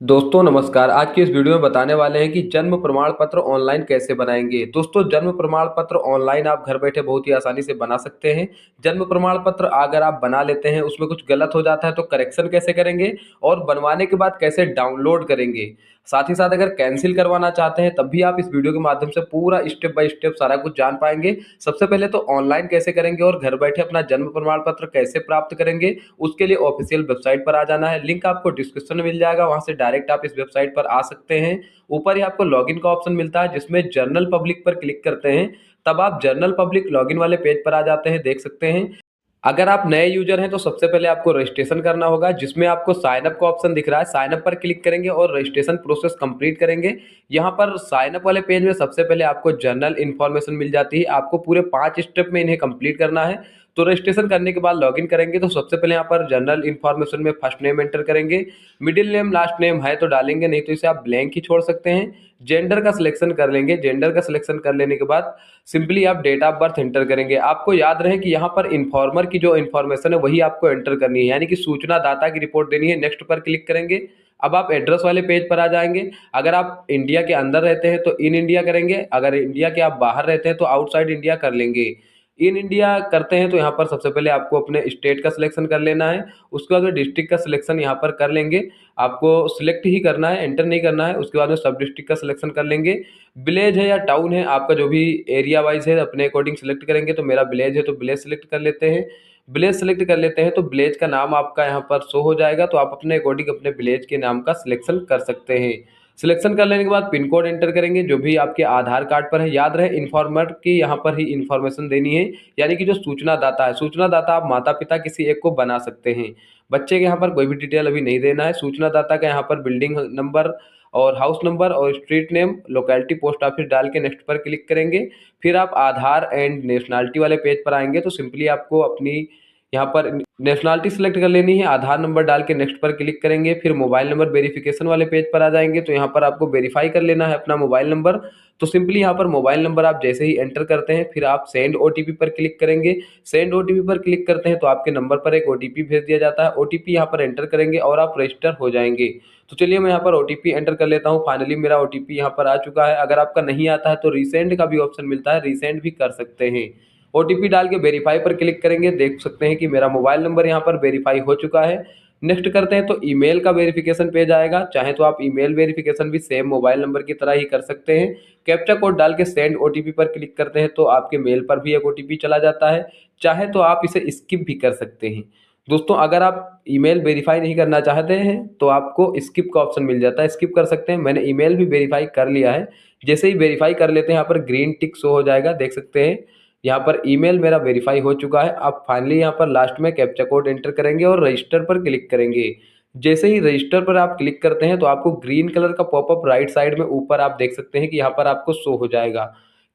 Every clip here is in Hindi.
दोस्तों नमस्कार। आज की इस वीडियो में बताने वाले हैं कि जन्म प्रमाण पत्र ऑनलाइन कैसे बनाएंगे। दोस्तों जन्म प्रमाण पत्र ऑनलाइन आप घर बैठे बहुत ही आसानी से बना सकते हैं। जन्म प्रमाण पत्र अगर आप बना लेते हैं उसमें कुछ गलत हो जाता है तो करेक्शन कैसे करेंगे और बनवाने के बाद कैसे डाउनलोड करेंगे, साथ ही साथ अगर कैंसिल करवाना चाहते हैं तब भी आप इस वीडियो के माध्यम से पूरा स्टेप बाय स्टेप सारा कुछ जान पाएंगे। सबसे पहले तो ऑनलाइन कैसे करेंगे और घर बैठे अपना जन्म प्रमाण पत्र कैसे प्राप्त करेंगे, उसके लिए ऑफिशियल वेबसाइट पर आ जाना है। लिंक आपको डिस्क्रिप्शन में मिल जाएगा, वहां से डायरेक्ट आप इस वेबसाइट पर आ सकते हैं। ऊपर ही आपको लॉगिन का ऑप्शन मिलता है जिसमें जर्नल पब्लिक पर क्लिक करते हैं, तब आप जर्नल पब्लिक लॉगिन वाले पेज पर आ जाते हैं। देख सकते हैं अगर आप नए यूजर हैं तो सबसे पहले आपको रजिस्ट्रेशन करना होगा, जिसमें आपको साइन अप का ऑप्शन दिख रहा है। साइन अप पर क्लिक करेंगे और रजिस्ट्रेशन प्रोसेस कंप्लीट करेंगे। यहाँ पर साइन अप वाले पेज में सबसे पहले आपको जनरल इन्फॉर्मेशन मिल जाती है। आपको पूरे 5 स्टेप में इन्हें कंप्लीट करना है। तो रजिस्ट्रेशन करने के बाद लॉगिन करेंगे तो सबसे पहले यहाँ पर जनरल इन्फॉर्मेशन में फर्स्ट नेम एंटर करेंगे, मिडिल नेम लास्ट नेम है तो डालेंगे, नहीं तो इसे आप ब्लैंक ही छोड़ सकते हैं। जेंडर का सिलेक्शन कर लेंगे। जेंडर का सिलेक्शन कर लेने के बाद सिंपली आप डेट ऑफ बर्थ एंटर करेंगे। आपको याद रहे कि यहाँ पर इन्फॉर्मर की जो इन्फॉर्मेशन है वही आपको एंटर करनी है, यानी कि सूचना दाता की रिपोर्ट देनी है। नेक्स्ट पर क्लिक करेंगे। अब आप एड्रेस वाले पेज पर आ जाएंगे। अगर आप इंडिया के अंदर रहते हैं तो इन इंडिया करेंगे, अगर इंडिया के आप बाहर रहते हैं तो आउटसाइड इंडिया कर लेंगे। इन इंडिया करते हैं तो यहाँ पर सबसे पहले आपको अपने स्टेट का सिलेक्शन कर लेना है। उसके बाद में डिस्ट्रिक्ट का सिलेक्शन यहाँ पर कर लेंगे। आपको सिलेक्ट ही करना है, एंटर नहीं करना है। उसके बाद में सब डिस्ट्रिक्ट का सिलेक्शन कर लेंगे। विलेज है या टाउन है, आपका जो भी एरिया वाइज है अपने अकॉर्डिंग सेलेक्ट करेंगे। तो मेरा विलेज है तो विलेज सेलेक्ट कर लेते हैं। विलेज सेलेक्ट कर लेते हैं तो विलेज का नाम आपका यहाँ पर शो हो जाएगा, तो आप अपने अकॉर्डिंग अपने विलेज के नाम का सिलेक्शन कर सकते हैं। सिलेक्शन कर लेने के बाद पिन कोड एंटर करेंगे जो भी आपके आधार कार्ड पर है। याद रहे इन्फॉर्मर की यहाँ पर ही इन्फॉर्मेशन देनी है, यानी कि जो सूचना दाता है, सूचना दाता आप माता पिता किसी एक को बना सकते हैं। बच्चे के यहाँ पर कोई भी डिटेल अभी नहीं देना है। सूचना दाता का यहाँ पर बिल्डिंग नंबर और हाउस नंबर और street name, locality, post office डाल के नेक्स्ट पर क्लिक करेंगे। फिर आप आधार एंड नेशनलिटी वाले पेज पर आएंगे तो सिंपली आपको अपनी यहाँ पर नेशनलिटी सेलेक्ट कर लेनी है। आधार नंबर डाल के नेक्स्ट पर क्लिक करेंगे। फिर मोबाइल नंबर वेरिफिकेशन वाले पेज पर आ जाएंगे तो यहाँ पर आपको वेरीफाई कर लेना है अपना मोबाइल नंबर। तो सिंपली यहाँ पर मोबाइल नंबर आप जैसे ही एंटर करते हैं फिर आप सेंड ओटीपी पर क्लिक करेंगे। सेंड ओटीपी पर क्लिक करते हैं तो आपके नंबर पर एक ओटीपी भेज दिया जाता है। ओटीपी यहाँ पर एंटर करेंगे और आप रजिस्टर हो जाएंगे। तो चलिए मैं यहाँ पर ओटीपी एंटर कर लेता हूँ। फाइनली मेरा ओटीपी यहाँ पर आ चुका है। अगर आपका नहीं आता है तो रीसेंड का भी ऑप्शन मिलता है, रीसेंड भी कर सकते हैं। ओटीपी डाल के वेरीफाई पर क्लिक करेंगे। देख सकते हैं कि मेरा मोबाइल नंबर यहाँ पर वेरीफाई हो चुका है। नेक्स्ट करते हैं तो ईमेल का वेरिफिकेशन पेज आएगा। चाहे तो आप ईमेल वेरिफिकेशन भी सेम मोबाइल नंबर की तरह ही कर सकते हैं। कैप्चा कोड डाल के सेंड ओटीपी पर क्लिक करते हैं तो आपके मेल पर भी एक ओटीपी चला जाता है। चाहे तो आप इसे स्किप भी कर सकते हैं। दोस्तों अगर आप ईमेल वेरीफाई नहीं करना चाहते हैं तो आपको स्किप का ऑप्शन मिल जाता है, स्किप कर सकते हैं। मैंने ईमेल भी वेरीफाई कर लिया है। जैसे ही वेरीफाई कर लेते हैं यहाँ पर ग्रीन टिक शो हो जाएगा। देख सकते हैं यहाँ पर ईमेल मेरा वेरीफाई हो चुका है। अब फाइनली यहाँ पर लास्ट में कैप्चा कोड एंटर करेंगे और रजिस्टर पर क्लिक करेंगे। जैसे ही रजिस्टर पर आप क्लिक करते हैं तो आपको ग्रीन कलर का पॉपअप राइट साइड में ऊपर आप देख सकते हैं कि यहाँ पर आपको शो हो जाएगा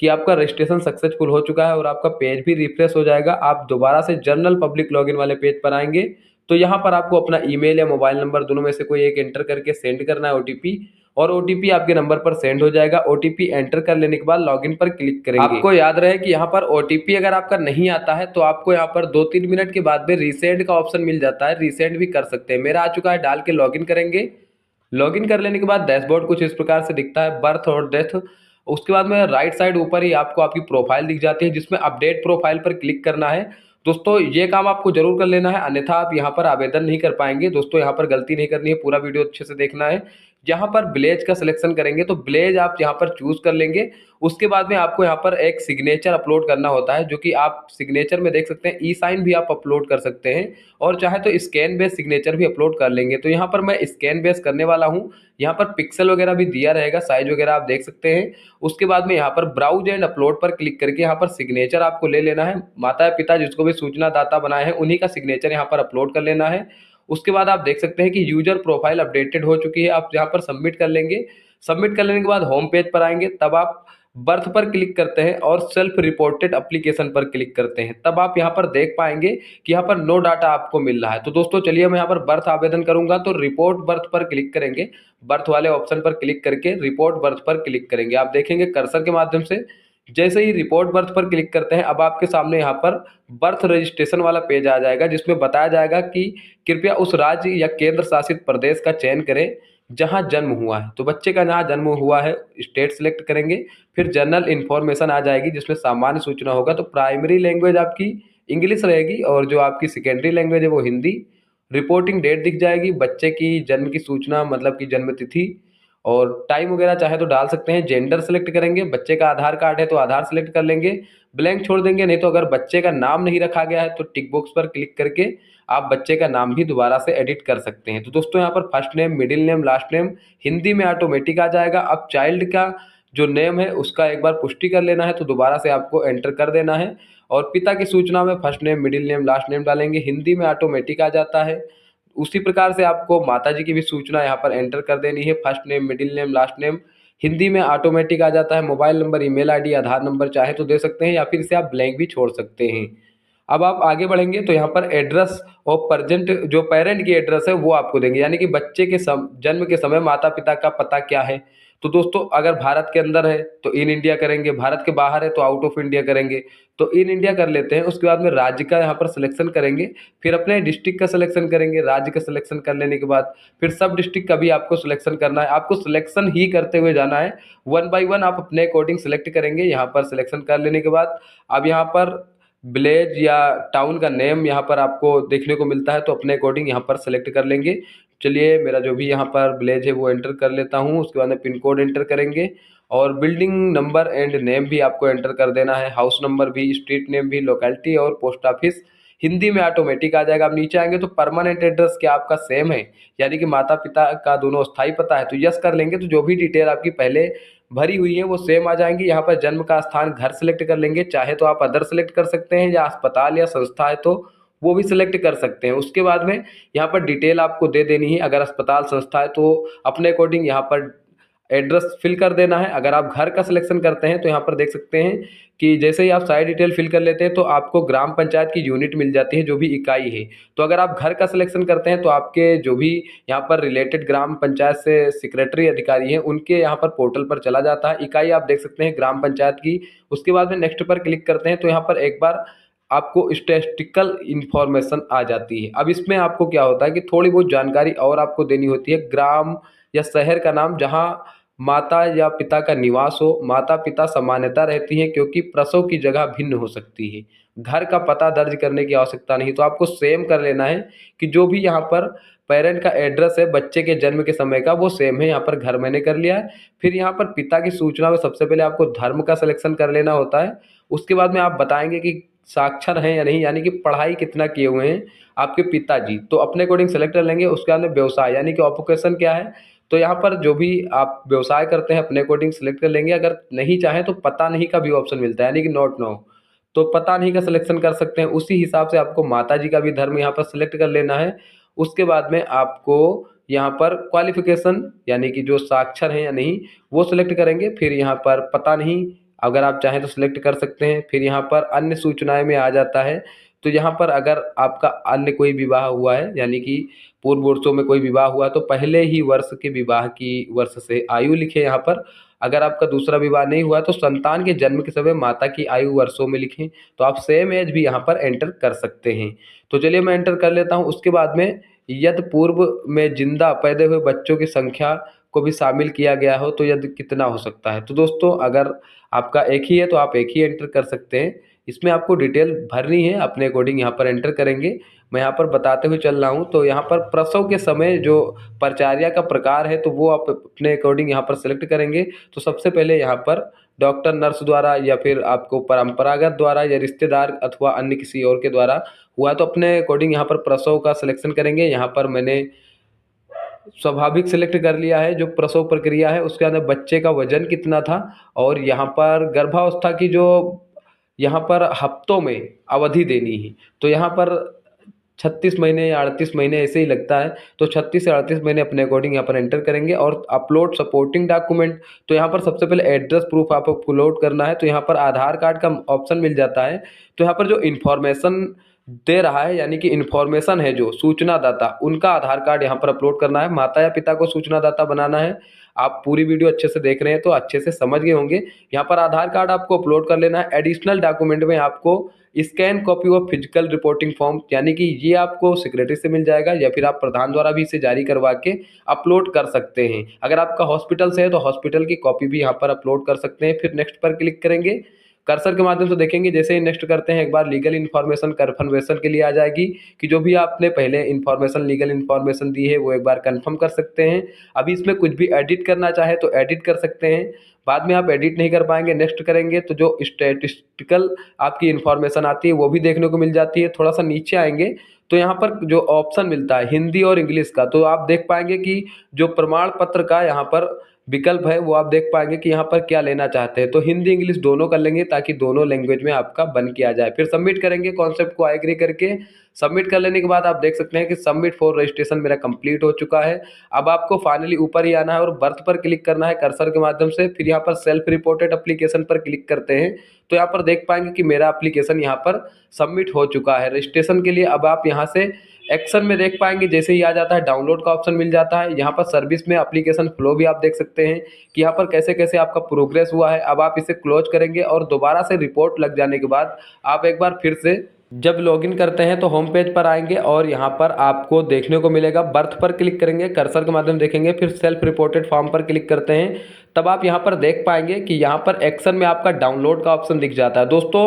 कि आपका रजिस्ट्रेशन सक्सेसफुल हो चुका है और आपका पेज भी रिफ्रेश हो जाएगा। आप दोबारा से जनरल पब्लिक लॉगिन वाले पेज पर आएंगे तो यहाँ पर आपको अपना ईमेल या मोबाइल नंबर दोनों में से कोई एक एंटर करके सेंड करना है ओटीपी, और ओटीपी आपके नंबर पर सेंड हो जाएगा। ओटीपी एंटर कर लेने के बाद लॉगिन पर क्लिक करेंगे। आपको याद रहे कि यहाँ पर ओटीपी अगर आपका नहीं आता है तो आपको यहाँ पर 2-3 मिनट के बाद में रीसेंड का ऑप्शन मिल जाता है, रीसेंड भी कर सकते हैं। मेरा आ चुका है, डाल के लॉगिन करेंगे। लॉगिन कर लेने के बाद डैशबोर्ड कुछ इस प्रकार से दिखता है, बर्थ और डेथ। उसके बाद में राइट साइड ऊपर ही आपको आपकी प्रोफाइल दिख जाती है जिसमें अपडेट प्रोफाइल पर क्लिक करना है। दोस्तों ये काम आपको जरूर कर लेना है, अन्यथा आप यहाँ पर आवेदन नहीं कर पाएंगे। दोस्तों यहाँ पर गलती नहीं करनी है, पूरा वीडियो अच्छे से देखना है। यहाँ पर विलेज का सिलेक्शन करेंगे तो विलेज आप यहाँ पर चूज कर लेंगे। उसके बाद में आपको यहाँ पर एक सिग्नेचर अपलोड करना होता है, जो कि आप सिग्नेचर में देख सकते हैं ई साइन भी आप अपलोड कर सकते हैं, और चाहे तो स्कैन बेस सिग्नेचर भी अपलोड कर लेंगे। तो यहाँ पर मैं स्कैन बेस करने वाला हूँ। यहाँ पर पिक्सल वगैरह भी दिया रहेगा, साइज वगैरह आप देख सकते हैं। उसके बाद में यहाँ पर ब्राउज एंड अपलोड पर क्लिक करके यहाँ पर सिग्नेचर आपको ले लेना है। माता पिता जिसको भी सूचना दाता बनाए हैं उन्हीं का सिग्नेचर यहाँ पर अपलोड कर लेना है। उसके बाद आप देख सकते हैं कि यूजर प्रोफाइल अपडेटेड हो चुकी है, आप यहाँ पर सबमिट कर लेंगे। सबमिट कर लेने के बाद होम पेज पर आएंगे, तब आप बर्थ पर क्लिक करते हैं और सेल्फ रिपोर्टेड एप्लीकेशन पर क्लिक करते हैं। तब आप यहाँ पर देख पाएंगे कि यहाँ पर नो डाटा आपको मिल रहा है। तो दोस्तों चलिए मैं यहाँ पर बर्थ आवेदन करूंगा तो रिपोर्ट बर्थ पर क्लिक करेंगे। बर्थ वाले ऑप्शन पर क्लिक करके रिपोर्ट बर्थ पर क्लिक करेंगे। आप देखेंगे कर्सर के माध्यम से जैसे ही रिपोर्ट बर्थ पर क्लिक करते हैं अब आपके सामने यहाँ पर बर्थ रजिस्ट्रेशन वाला पेज आ जाएगा, जिसमें बताया जाएगा कि कृपया उस राज्य या केंद्र शासित प्रदेश का चयन करें जहाँ जन्म हुआ है, तो बच्चे का जहाँ जन्म हुआ है स्टेट सेलेक्ट करेंगे। फिर जनरल इन्फॉर्मेशन आ जाएगी जिसमें सामान्य सूचना होगा, तो प्राइमरी लैंग्वेज आपकी इंग्लिश रहेगी और जो आपकी सेकेंडरी लैंग्वेज है वो हिंदी। रिपोर्टिंग डेट दिख जाएगी, बच्चे की जन्म की सूचना मतलब कि जन्म तिथि और टाइम वगैरह चाहे तो डाल सकते हैं। जेंडर सेलेक्ट करेंगे, बच्चे का आधार कार्ड है तो आधार सेलेक्ट कर लेंगे, ब्लैंक छोड़ देंगे। नहीं तो अगर बच्चे का नाम नहीं रखा गया है तो टिक बॉक्स पर क्लिक करके आप बच्चे का नाम भी दोबारा से एडिट कर सकते हैं। तो दोस्तों यहाँ पर first name, middle name, last name Hindi में ऑटोमेटिक आ जाएगा। अब चाइल्ड का जो नेम है उसका एक बार पुष्टि कर लेना है, तो दोबारा से आपको एंटर कर देना है। और पिता की सूचना में first name, middle name, last name डालेंगे, हिंदी में ऑटोमेटिक आ जाता है। उसी प्रकार से आपको माताजी की भी सूचना यहाँ पर एंटर कर देनी है, first name, middle name, last name Hindi में ऑटोमेटिक आ जाता है। मोबाइल नंबर, ईमेल आईडी, आधार नंबर चाहे तो दे सकते हैं या फिर इसे आप ब्लैंक भी छोड़ सकते हैं। अब आप आगे बढ़ेंगे तो यहाँ पर एड्रेस और प्रेजेंट जो पेरेंट की एड्रेस है वो आपको देंगे, यानी कि बच्चे के जन्म के समय माता पिता का पता क्या है। तो दोस्तों अगर भारत के अंदर है तो इन इंडिया करेंगे, भारत के बाहर है तो आउट ऑफ इंडिया करेंगे। तो इन इंडिया कर लेते हैं, उसके बाद में राज्य का यहाँ पर सिलेक्शन करेंगे, फिर अपने डिस्ट्रिक्ट का सिलेक्शन करेंगे। राज्य का सिलेक्शन कर लेने के बाद फिर सब डिस्ट्रिक्ट का भी आपको सिलेक्शन करना है, आपको सिलेक्शन ही करते हुए जाना है। वन बाय वन आप अपने अकॉर्डिंग सिलेक्ट करेंगे। यहाँ पर सिलेक्शन कर लेने के बाद अब यहाँ पर विलेज या टाउन का नेम यहाँ पर आपको देखने को मिलता है, तो अपने अकॉर्डिंग यहाँ पर सेलेक्ट कर लेंगे। चलिए मेरा जो भी यहाँ पर विलेज है वो एंटर कर लेता हूँ, उसके बाद में पिन कोड एंटर करेंगे और बिल्डिंग नंबर एंड नेम भी आपको एंटर कर देना है, हाउस नंबर भी, स्ट्रीट नेम भी, लोकेलिटी और पोस्ट ऑफिस हिंदी में ऑटोमेटिक आ जाएगा। अब नीचे आएंगे तो परमानेंट एड्रेस क्या आपका सेम है, यानी कि माता पिता का दोनों स्थायी पता है, तो यस कर लेंगे। तो जो भी डिटेल आपकी पहले भरी हुई है वो सेम आ जाएंगी। यहाँ पर जन्म का स्थान घर सेलेक्ट कर लेंगे, चाहे तो आप अदर सेलेक्ट कर सकते हैं या अस्पताल या संस्था है तो वो भी सिलेक्ट कर सकते हैं। उसके बाद में यहाँ पर डिटेल आपको दे देनी है, अगर अस्पताल संस्था है तो अपने अकॉर्डिंग यहाँ पर एड्रेस फिल कर देना है। अगर आप घर का सिलेक्शन करते हैं तो यहाँ पर देख सकते हैं कि जैसे ही आप सारी डिटेल फिल कर लेते हैं तो आपको ग्राम पंचायत की यूनिट मिल जाती है, जो भी इकाई है। तो अगर आप घर का सिलेक्शन करते हैं तो आपके जो भी यहाँ पर रिलेटेड ग्राम पंचायत से सेक्रेटरी अधिकारी हैं उनके यहाँ पर पोर्टल पर चला जाता है, इकाई आप देख सकते हैं ग्राम पंचायत की। उसके बाद में नेक्स्ट पर क्लिक करते हैं तो यहाँ पर एक बार आपको स्टैटिस्टिकल इन्फॉर्मेशन आ जाती है। अब इसमें आपको क्या होता है कि थोड़ी बहुत जानकारी और आपको देनी होती है, ग्राम या शहर का नाम जहाँ माता या पिता का निवास हो। माता पिता सामान्यता रहती हैं क्योंकि प्रसव की जगह भिन्न हो सकती है, घर का पता दर्ज करने की आवश्यकता नहीं। तो आपको सेम कर लेना है कि जो भी यहाँ पर पेरेंट का एड्रेस है बच्चे के जन्म के समय का वो सेम है। यहाँ पर घर मैंने कर लिया है। फिर यहाँ पर पिता की सूचना में सबसे पहले आपको धर्म का सिलेक्शन कर लेना होता है। उसके बाद में आप बताएंगे कि साक्षर हैं या नहीं, यानी कि पढ़ाई कितना किए हुए हैं आपके पिताजी, तो अपने अकॉर्डिंग सेलेक्ट कर लेंगे। उसके बाद में व्यवसाय यानी कि ऑक्यूपेशन क्या है, तो यहाँ पर जो भी आप व्यवसाय करते हैं अपने अकॉर्डिंग सेलेक्ट कर लेंगे। अगर नहीं चाहें तो पता नहीं का भी ऑप्शन मिलता है, यानी कि नॉट नो, तो पता नहीं का सिलेक्शन कर सकते हैं। उसी हिसाब से आपको माता जी का भी धर्म यहाँ पर सिलेक्ट कर लेना है। उसके बाद में आपको यहाँ पर क्वालिफिकेशन यानी कि जो साक्षर हैं या नहीं वो सिलेक्ट करेंगे। फिर यहाँ पर पता नहीं अगर आप चाहें तो सिलेक्ट कर सकते हैं। फिर यहाँ पर अन्य सूचनाएं में आ जाता है, तो यहाँ पर अगर आपका अन्य कोई विवाह हुआ है यानी कि पूर्व वर्षों में कोई विवाह हुआ तो पहले ही वर्ष के विवाह की वर्ष से आयु लिखे यहाँ पर। अगर आपका दूसरा विवाह नहीं हुआ तो संतान के जन्म के समय माता की आयु वर्षों में लिखें। तो आप सेम एज भी यहाँ पर एंटर कर सकते हैं। तो चलिए मैं एंटर कर लेता हूँ। उसके बाद में यदि पूर्व में जिंदा पैदा हुए बच्चों की संख्या को भी शामिल किया गया हो तो यदि कितना हो सकता है। तो दोस्तों अगर आपका एक ही है तो आप एक ही एंटर कर सकते हैं। इसमें आपको डिटेल भरनी है, अपने अकॉर्डिंग यहाँ पर एंटर करेंगे। मैं यहाँ पर बताते हुए चल रहा हूँ। तो यहाँ पर प्रसव के समय जो परिचर्या का प्रकार है तो वो आप अपने अकॉर्डिंग यहाँ पर सेलेक्ट करेंगे। तो सबसे पहले यहाँ पर डॉक्टर नर्स द्वारा या फिर आपको परंपरागत द्वारा या रिश्तेदार अथवा अन्य किसी और के द्वारा हुआ तो अपने अकॉर्डिंग यहाँ पर प्रसव का सिलेक्शन करेंगे। यहाँ पर मैंने स्वाभाविक सिलेक्ट कर लिया है जो प्रसव प्रक्रिया है। उसके अंदर बच्चे का वजन कितना था और यहाँ पर गर्भावस्था की जो यहाँ पर हफ्तों में अवधि देनी है। तो यहाँ पर 36 महीने या 38 महीने ऐसे ही लगता है, तो 36 से 38 महीने अपने अकॉर्डिंग यहाँ पर एंटर करेंगे। और अपलोड सपोर्टिंग डॉक्यूमेंट, तो यहाँ पर सबसे पहले एड्रेस प्रूफ आपको अपलोड करना है। तो यहाँ पर आधार कार्ड का ऑप्शन मिल जाता है। तो यहाँ पर जो इन्फॉर्मेशन दे रहा है, यानी कि इन्फॉर्मेशन है जो सूचना दाता, उनका आधार कार्ड यहाँ पर अपलोड करना है। माता या पिता को सूचना दाता बनाना है। आप पूरी वीडियो अच्छे से देख रहे हैं तो अच्छे से समझ गए होंगे। यहाँ पर आधार कार्ड आपको अपलोड कर लेना है। एडिशनल डॉक्यूमेंट में आपको scan copy of physical reporting form, यानी कि ये आपको सेक्रेटरी से मिल जाएगा या फिर आप प्रधान द्वारा भी इसे जारी करवा के अपलोड कर सकते हैं। अगर आपका हॉस्पिटल से है तो हॉस्पिटल की कॉपी भी यहाँ पर अपलोड कर सकते हैं। फिर नेक्स्ट पर क्लिक करेंगे। कर्सर के माध्यम से देखेंगे, जैसे ही नेक्स्ट करते हैं एक बार लीगल इन्फॉर्मेशन कन्फर्मेशन के लिए आ जाएगी कि जो भी आपने पहले इन्फॉर्मेशन लीगल इन्फॉर्मेशन दी है वो एक बार कंफर्म कर सकते हैं। अभी इसमें कुछ भी एडिट करना चाहे तो एडिट कर सकते हैं, बाद में आप एडिट नहीं कर पाएंगे। नेक्स्ट करेंगे तो जो स्टैटिस्टिकल आपकी इन्फॉर्मेशन आती है वो भी देखने को मिल जाती है। थोड़ा सा नीचे आएंगे तो यहाँ पर जो ऑप्शन मिलता है हिंदी और इंग्लिश का, तो आप देख पाएंगे कि जो प्रमाण पत्र का यहाँ पर विकल्प है वो आप देख पाएंगे कि यहाँ पर क्या लेना चाहते हैं। तो हिंदी इंग्लिश दोनों कर लेंगे ताकि दोनों लैंग्वेज में आपका बन के आ जाए। फिर सबमिट करेंगे, कॉन्सेप्ट को एग्री करके सबमिट कर लेने के बाद आप देख सकते हैं कि सबमिट फॉर रजिस्ट्रेशन मेरा कंप्लीट हो चुका है। अब आपको फाइनली ऊपर ही आना है और बर्थ पर क्लिक करना है कर्सर के माध्यम से। फिर यहाँ पर सेल्फ रिपोर्टेड एप्लीकेशन पर क्लिक करते हैं तो यहाँ पर देख पाएंगे कि मेरा एप्लीकेशन यहाँ पर सबमिट हो चुका है रजिस्ट्रेशन के लिए। अब आप यहाँ से एक्शन में देख पाएंगे, जैसे ही आ जाता है डाउनलोड का ऑप्शन मिल जाता है। यहाँ पर सर्विस में एप्लीकेशन फ्लो भी आप देख सकते हैं कि यहाँ पर कैसे कैसे आपका प्रोग्रेस हुआ है। अब आप इसे क्लोज करेंगे और दोबारा से रिपोर्ट लग जाने के बाद आप एक बार फिर से जब लॉगिन करते हैं तो होम पेज पर आएंगे और यहाँ पर आपको देखने को मिलेगा, बर्थ पर क्लिक करेंगे, कर्सर के माध्यम देखेंगे, फिर सेल्फ रिपोर्टेड फॉर्म पर क्लिक करते हैं। तब आप यहाँ पर देख पाएंगे कि यहाँ पर एक्शन में आपका डाउनलोड का ऑप्शन दिख जाता है। दोस्तों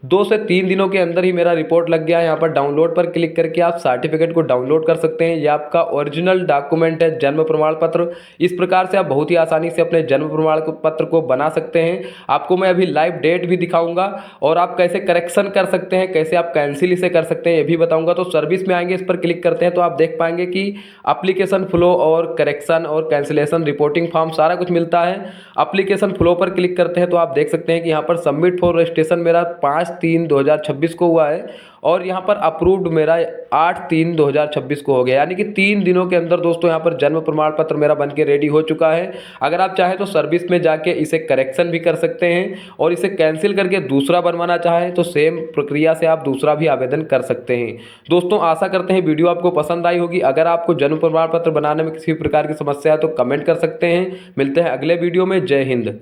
2 से 3 दिनों के अंदर ही मेरा रिपोर्ट लग गया है। यहाँ पर डाउनलोड पर क्लिक करके आप सर्टिफिकेट को डाउनलोड कर सकते हैं। यह आपका ओरिजिनल डॉक्यूमेंट है, जन्म प्रमाण पत्र। इस प्रकार से आप बहुत ही आसानी से अपने जन्म प्रमाण पत्र को बना सकते हैं। आपको मैं अभी लाइव डेट भी दिखाऊंगा और आप कैसे करेक्शन कर सकते हैं, कैसे आप कैंसिल इसे कर सकते हैं ये भी बताऊंगा। तो सर्विस में आएंगे, इस पर क्लिक करते हैं तो आप देख पाएंगे कि एप्लीकेशन फ्लो और करेक्शन और कैंसिलेशन रिपोर्टिंग फॉर्म सारा कुछ मिलता है। एप्लीकेशन फ्लो पर क्लिक करते हैं तो आप देख सकते हैं कि यहाँ पर सबमिट फॉर रजिस्ट्रेशन मेरा 5/3/2026 को हुआ है और यहाँ पर अप्रूव्ड मेरा 8/3/2026 को हो गया, यानी कि 3 दिनों के अंदर दोस्तों यहाँ पर जन्म प्रमाण पत्र मेरा बनके रेडी हो चुका है। अगर आप चाहें तो सर्विस में जाके इसे करेक्शन भी कर सकते हैं और इसे कैंसिल करके दूसरा बनवाना चाहें तो सेम प्रक्रिया से आप दूसरा भी आवेदन कर सकते हैं। दोस्तों आशा करते हैं वीडियो आपको पसंद आई होगी। अगर आपको जन्म प्रमाण पत्र बनाने में किसी प्रकार की समस्या है तो कमेंट कर सकते हैं। मिलते हैं अगले वीडियो में। जय हिंद।